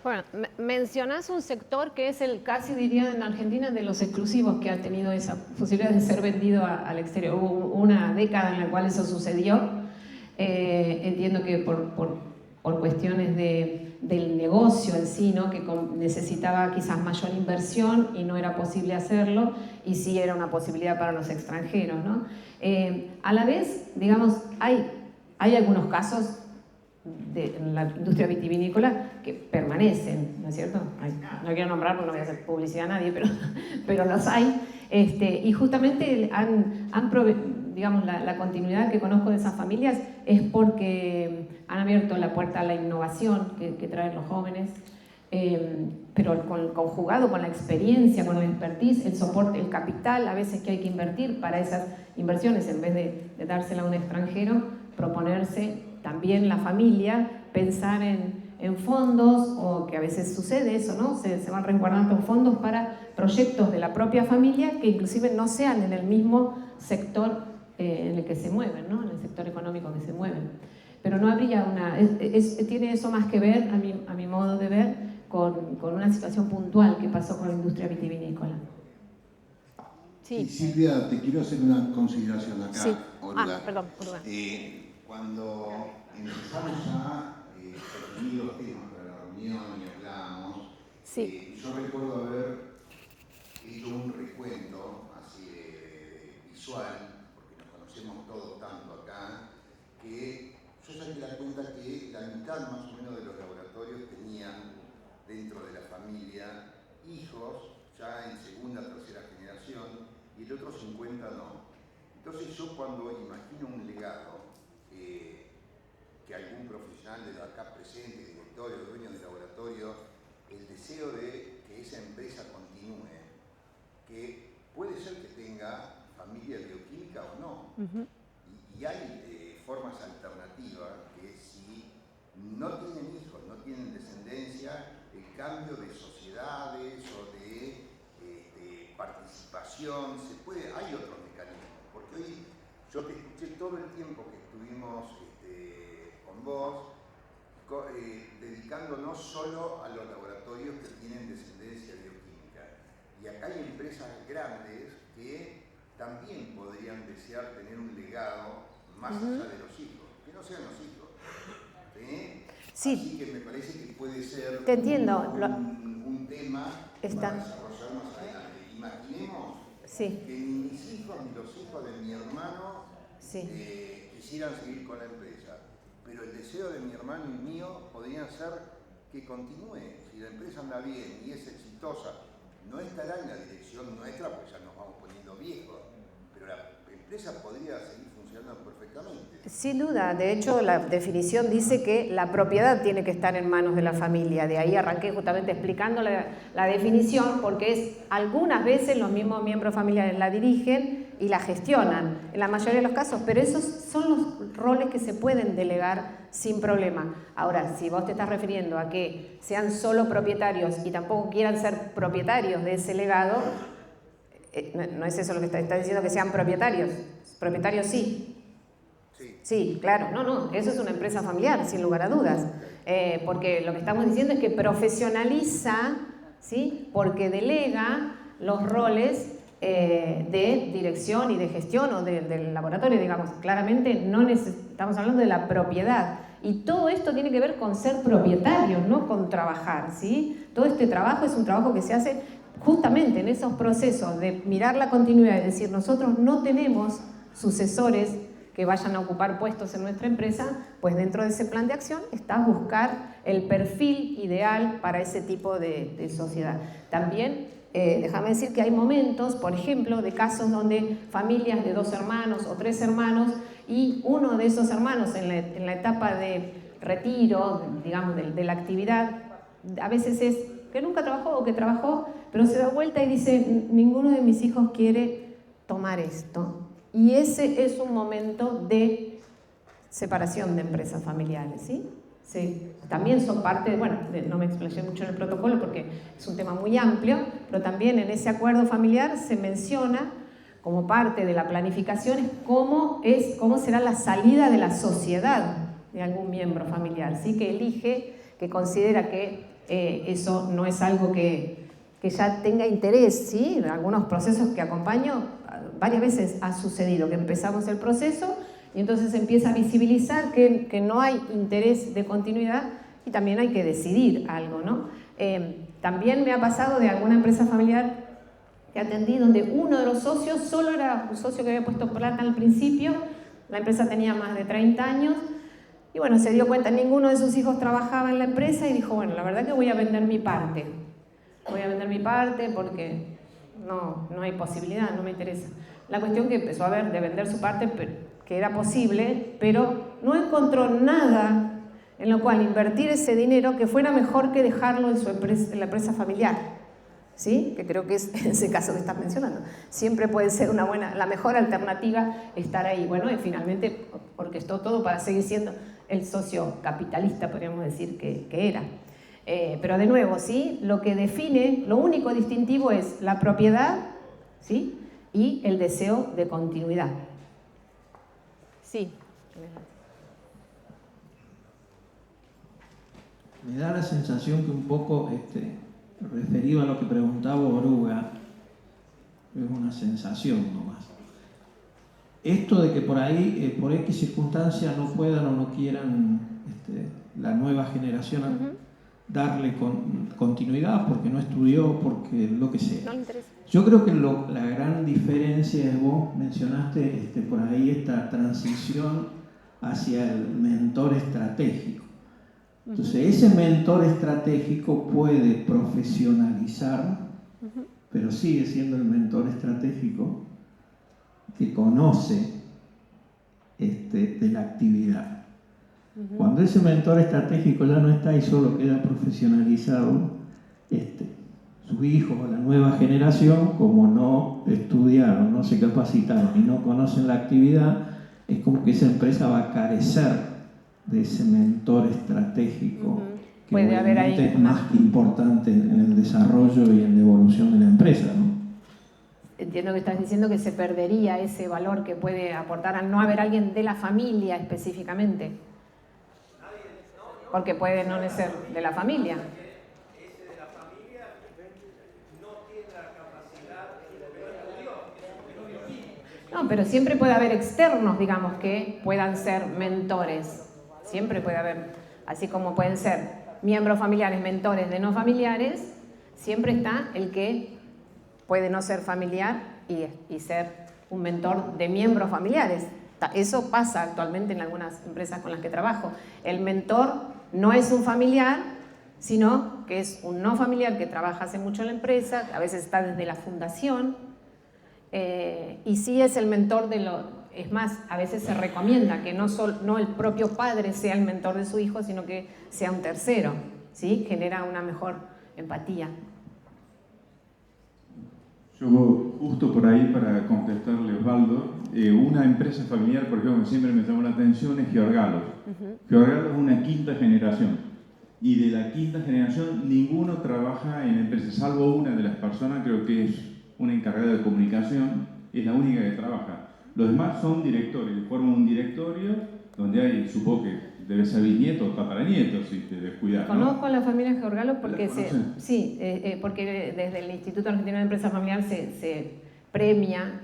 Bueno, mencionás un sector que es el casi, diría en Argentina, de los exclusivos que ha tenido esa posibilidad de ser vendido al exterior. Hubo una década en la cual eso sucedió. Entiendo que por cuestiones del negocio en sí, ¿no? Que necesitaba quizás mayor inversión y no era posible hacerlo, y sí era una posibilidad para los extranjeros, ¿no? A la vez, digamos, hay algunos casos en la industria vitivinícola que permanecen, ¿no es cierto? No quiero nombrar porque no voy a hacer publicidad a nadie, pero los hay. Y justamente digamos, la continuidad que conozco de esas familias es porque han abierto la puerta a la innovación que traen los jóvenes, pero conjugado con la experiencia, con la expertise, el soporte, el capital a veces que hay que invertir para esas inversiones, en vez de dársela a un extranjero, proponerse también la familia, pensar en fondos, o que a veces sucede eso, ¿no? Se van resguardando fondos para proyectos de la propia familia que inclusive no sean en el mismo sector en el que se mueven, ¿no? En el sector económico que se mueven. Pero no habría tiene eso más que ver, a mi modo de ver, con una situación puntual que pasó con la industria vitivinícola. Sí. Y Silvia, te quiero hacer una consideración acá. Sí. Hola. Perdón. Cuando empezamos a definir los temas para la reunión y hablamos, sí. Yo recuerdo haber hecho un recuento así visual, porque nos conocemos todos tanto acá, que yo saqué la cuenta que la mitad más o menos de los laboratorios tenían dentro de la familia hijos ya en segunda, tercera generación, y el otro 50 no. Entonces yo cuando imagino un legado, que algún profesional de acá presente, directorio, dueño del laboratorio, el deseo de que esa empresa continúe, que puede ser que tenga familia bioquímica o no, y hay formas alternativas que si no tienen hijos, no tienen descendencia, el cambio de sociedades o de participación, hay otros mecanismos, porque hoy yo te escuché todo el tiempo que estuvimos con vos, dedicándonos solo a los laboratorios que tienen descendencia bioquímica. Y acá hay empresas grandes que también podrían desear tener un legado más allá de los hijos, que no sean los hijos. ¿Sí? Así que me parece que puede ser Te entiendo. un tema para desarrollar más adelante. Imaginemos que ni mis hijos ni los hijos de mi hermano quisieran seguir con la empresa, pero el deseo de mi hermano y mío podría ser que continúe. Si la empresa anda bien y es exitosa, no estará en la dirección nuestra porque ya nos vamos poniendo viejos, pero la empresa podría seguir funcionando perfectamente. Sin duda, de hecho la definición dice que la propiedad tiene que estar en manos de la familia, de ahí arranqué justamente explicando la definición, porque es algunas veces los mismos miembros familiares la dirigen y la gestionan en la mayoría de los casos, pero esos son los roles que se pueden delegar sin problema. Ahora, si vos te estás refiriendo a que sean solo propietarios y tampoco quieran ser propietarios de ese legado, no es eso lo que está diciendo, que sean propietarios. Propietarios sí. Sí, claro, no, eso es una empresa familiar, sin lugar a dudas. Porque lo que estamos diciendo es que profesionaliza, ¿sí? Porque delega los roles de dirección y de gestión o del laboratorio, digamos. Claramente no estamos hablando de la propiedad. Y todo esto tiene que ver con ser propietarios, no con trabajar, ¿sí? Todo este trabajo es un trabajo que se hace justamente en esos procesos de mirar la continuidad y decir, nosotros no tenemos sucesores que vayan a ocupar puestos en nuestra empresa, pues dentro de ese plan de acción está buscar el perfil ideal para ese tipo de sociedad. También, déjame decir que hay momentos, por ejemplo, de casos donde familias de 2 hermanos o 3 hermanos y uno de esos hermanos en la etapa de retiro, digamos, de la actividad, a veces es que nunca trabajó o que trabajó, pero se da vuelta y dice, ninguno de mis hijos quiere tomar esto. Y ese es un momento de separación de empresas familiares, ¿sí? Sí. También son parte, no me explayé mucho en el protocolo porque es un tema muy amplio, pero también en ese acuerdo familiar se menciona como parte de la planificación cómo será la salida de la sociedad de algún miembro familiar, ¿sí? Que elige, que considera que eso no es algo que ya tenga interés, ¿sí? En algunos procesos que acompaño, varias veces ha sucedido que empezamos el proceso y entonces empieza a visibilizar que no hay interés de continuidad y también hay que decidir algo, ¿no? También me ha pasado de alguna empresa familiar que atendí donde uno de los socios solo era un socio que había puesto plata al principio, la empresa tenía más de 30 años y bueno, se dio cuenta, ninguno de sus hijos trabajaba en la empresa y dijo, bueno, la verdad que voy a vender mi parte. Voy a vender mi parte porque no hay posibilidad, no me interesa. La cuestión que empezó a ver de vender su parte, que era posible, pero no encontró nada en lo cual invertir ese dinero que fuera mejor que dejarlo en la empresa familiar, ¿sí? Que creo que es ese caso que estás mencionando. Siempre puede ser la mejor alternativa estar ahí. Bueno, y finalmente orquestó todo para seguir siendo el socio capitalista, podríamos decir, que era. Pero de nuevo, ¿sí? Lo que define, lo único distintivo es la propiedad, ¿sí? Y el deseo de continuidad. Sí. Me da la sensación que un poco, referido a lo que preguntaba Oruga, es una sensación nomás. Esto de que por ahí, por X circunstancias, no puedan o no quieran la nueva generación darle continuidad porque no estudió, porque lo que sea. No le interesa. Yo creo que la gran diferencia es, vos mencionaste por ahí esta transición hacia el mentor estratégico. Entonces, ese mentor estratégico puede profesionalizar, pero sigue siendo el mentor estratégico que conoce de la actividad. Cuando ese mentor estratégico ya no está y solo queda profesionalizado, sus hijos o la nueva generación, como no estudiaron, no se capacitaron y no conocen la actividad, es como que esa empresa va a carecer de ese mentor estratégico que puede haber ahí es más que importante en el desarrollo y en la evolución de la empresa, ¿no? Entiendo que estás diciendo que se perdería ese valor que puede aportar al no haber alguien de la familia específicamente. Porque puede no ser de la familia. Ese de la familia no tiene la capacidad de estudiar. No, pero siempre puede haber externos, digamos, que puedan ser mentores. Siempre puede haber, así como pueden ser miembros familiares, mentores de no familiares, siempre está el que puede no ser familiar y ser un mentor de miembros familiares. Eso pasa actualmente en algunas empresas con las que trabajo. El mentor no es un familiar, sino que es un no familiar que trabaja hace mucho en la empresa, a veces está desde la fundación, y sí es el mentor es más, a veces se recomienda que no el propio padre sea el mentor de su hijo, sino que sea un tercero, ¿sí? Genera una mejor empatía. Yo justo por ahí para contestarle, Osvaldo, una empresa familiar, por ejemplo, que siempre me llamó la atención es Georgalos. Georgalos es una quinta generación y de la quinta generación ninguno trabaja en empresas, salvo una de las personas, creo que es una encargada de comunicación, es la única que trabaja. Los demás son directorios, forman un directorio donde hay, supongo que debe ser bisnieto o tataranieto, si te descuidas, ¿no? Conozco a la familia Georgalos porque, porque desde el Instituto Argentino de Empresa Familiar se premia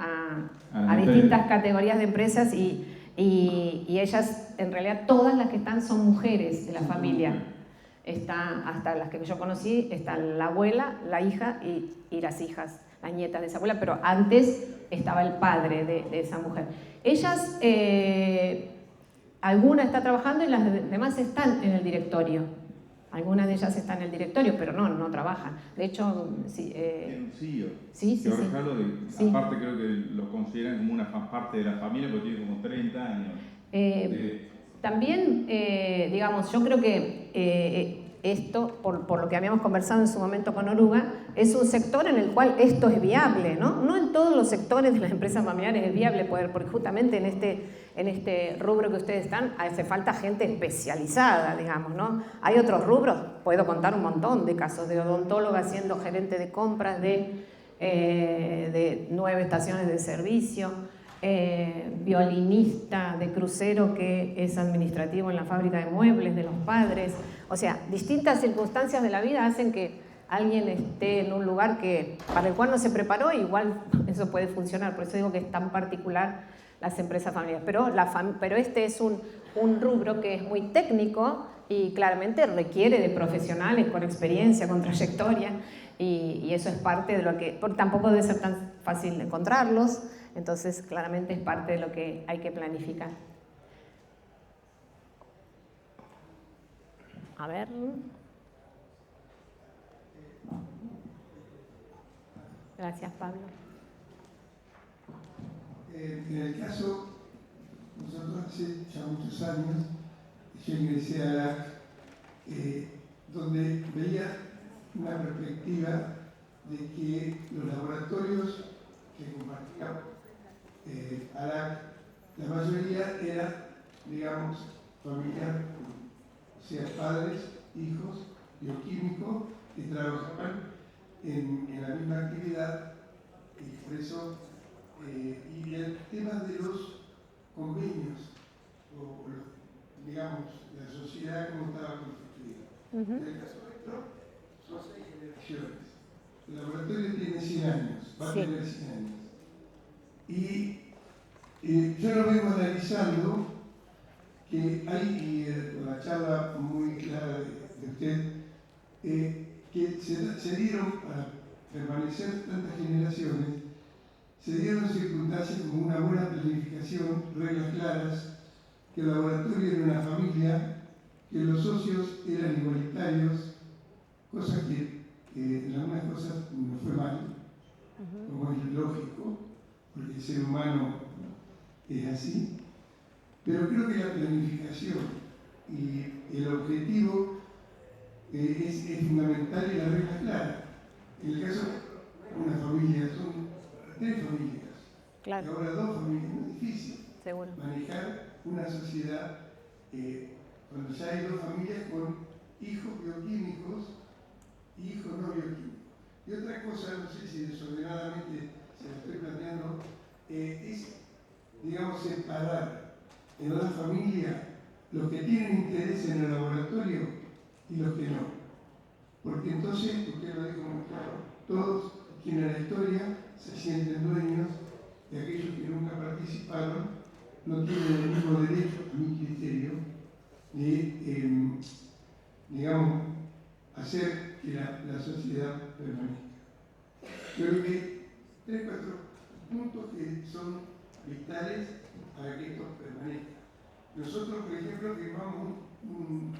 a distintas categorías de empresas y ellas, en realidad todas las que están son mujeres de la familia. Está, hasta las que yo conocí, está la abuela, la hija y las hijas, las nietas de esa abuela, pero antes estaba el padre de esa mujer. Ellas, alguna está trabajando y las demás están en el directorio. Algunas de ellas están en el directorio, pero no trabajan. De hecho, sí. Tiene un CEO. Sí. Aparte creo que lo consideran como una parte de la familia porque tiene como 30 años. También, digamos, yo creo que esto, por lo que habíamos conversado en su momento con Oruga, es un sector en el cual esto es viable, ¿no? No en todos los sectores de las empresas familiares es viable poder, porque justamente en este rubro que ustedes están hace falta gente especializada, digamos, ¿no? Hay otros rubros, puedo contar un montón de casos de odontóloga siendo gerente de compras de 9 estaciones de servicio, violinista de crucero que es administrativo en la fábrica de muebles de los padres. O sea, distintas circunstancias de la vida hacen que alguien esté en un lugar para el cual no se preparó, igual eso puede funcionar. Por eso digo que es tan particular las empresas familiares. Pero este es un rubro que es muy técnico y claramente requiere de profesionales con experiencia, con trayectoria, y eso es parte de lo que... Porque tampoco debe ser tan fácil encontrarlos, entonces claramente es parte de lo que hay que planificar. A ver... Gracias, Pablo. En el caso, nosotros hace ya muchos años, yo ingresé a ALAC, donde veía una perspectiva de que los laboratorios que compartía ALAC, la mayoría era, digamos, familiar, o sea, padres, hijos, bioquímicos, que trabajaban en la misma actividad, y por eso, y el tema de los convenios, o digamos, la sociedad como estaba constituida. En el caso nuestro, son 6 generaciones. El laboratorio tiene 100 años, va a tener 100 años. Y yo lo vengo analizando, que hay, con la charla muy clara de usted, que se dieron, para permanecer tantas generaciones, se dieron circunstancias como una buena planificación, reglas claras, que el laboratorio era una familia, que los socios eran igualitarios, cosa que en algunas cosas no fue mal, como es lógico, porque el ser humano es así, pero creo que la planificación y el objetivo es fundamental y la regla clara. En el caso de una familia, son 3 familias, claro. Y ahora 2 familias, es muy difícil. Seguro. Manejar una sociedad cuando ya hay 2 familias con hijos bioquímicos y hijos no bioquímicos. Y otra cosa, no sé si desordenadamente se la estoy planteando, es, digamos, separar en la familia los que tienen interés en el laboratorio y los que no. Porque entonces, usted lo dijo muy claro, todos quienes en la historia se sienten dueños de aquellos que nunca participaron, no tienen el mismo derecho, a mi criterio, de, digamos, hacer que la sociedad permanezca. Yo creo que 3 o 4 puntos que son vitales para que esto permanezca. Nosotros, por ejemplo, firmamos un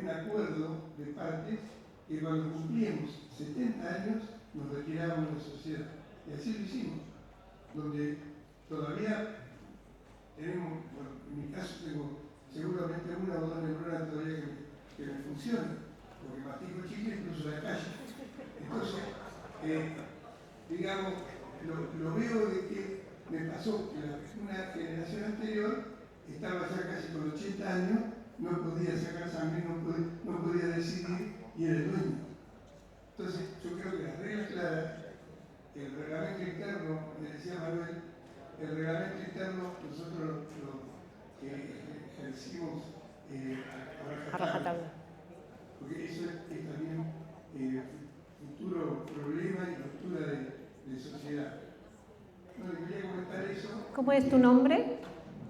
acuerdo de partes que cuando cumplíamos 70 años nos retirábamos de la sociedad. Y así lo hicimos, donde todavía tenemos, bueno, en mi caso tengo seguramente 1 o 2 neuronas todavía que me funcionan, porque mastico chicle incluso en la calle. Entonces, digamos, lo veo de que me pasó que una generación anterior estaba ya casi con 80 años, no podía sacar sangre, no podía decidir y era el dueño. Entonces, yo creo que las reglas claras, el reglamento interno, me decía Manuel, el reglamento interno nosotros lo ejercimos a rajatabla. Porque eso es también futuro problema y ruptura de sociedad. No, le quería comentar eso. ¿Cómo es tu nombre?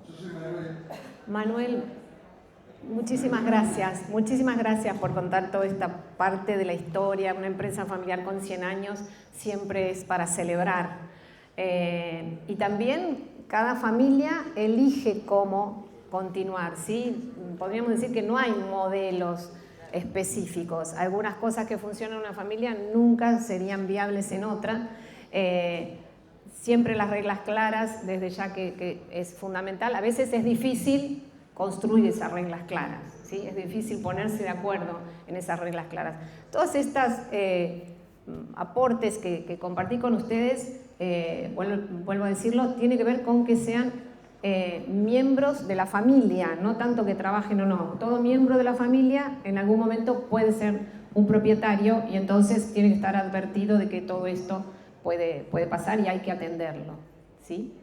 Yo soy Manuel. Manuel, muchísimas gracias por contar toda esta parte de la historia. Una empresa familiar con 100 años siempre es para celebrar. Y también cada familia elige cómo continuar, ¿sí? Podríamos decir que no hay modelos específicos. Algunas cosas que funcionan en una familia nunca serían viables en otra. Siempre las reglas claras, desde ya que es fundamental. A veces es difícil construir esas reglas claras, ¿sí? Es difícil ponerse de acuerdo en esas reglas claras. Todas estas aportes que compartí con ustedes, vuelvo a decirlo, tiene que ver con que sean miembros de la familia, no tanto que trabajen o no. Todo miembro de la familia en algún momento puede ser un propietario y entonces tiene que estar advertido de que todo esto puede pasar y hay que atenderlo, ¿sí?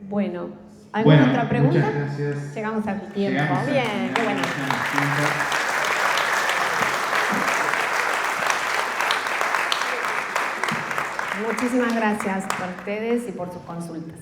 Bueno, ¿alguna otra pregunta? Muchas gracias. Llegamos al tiempo. Bien, qué bueno. Muchísimas gracias por ustedes y por sus consultas.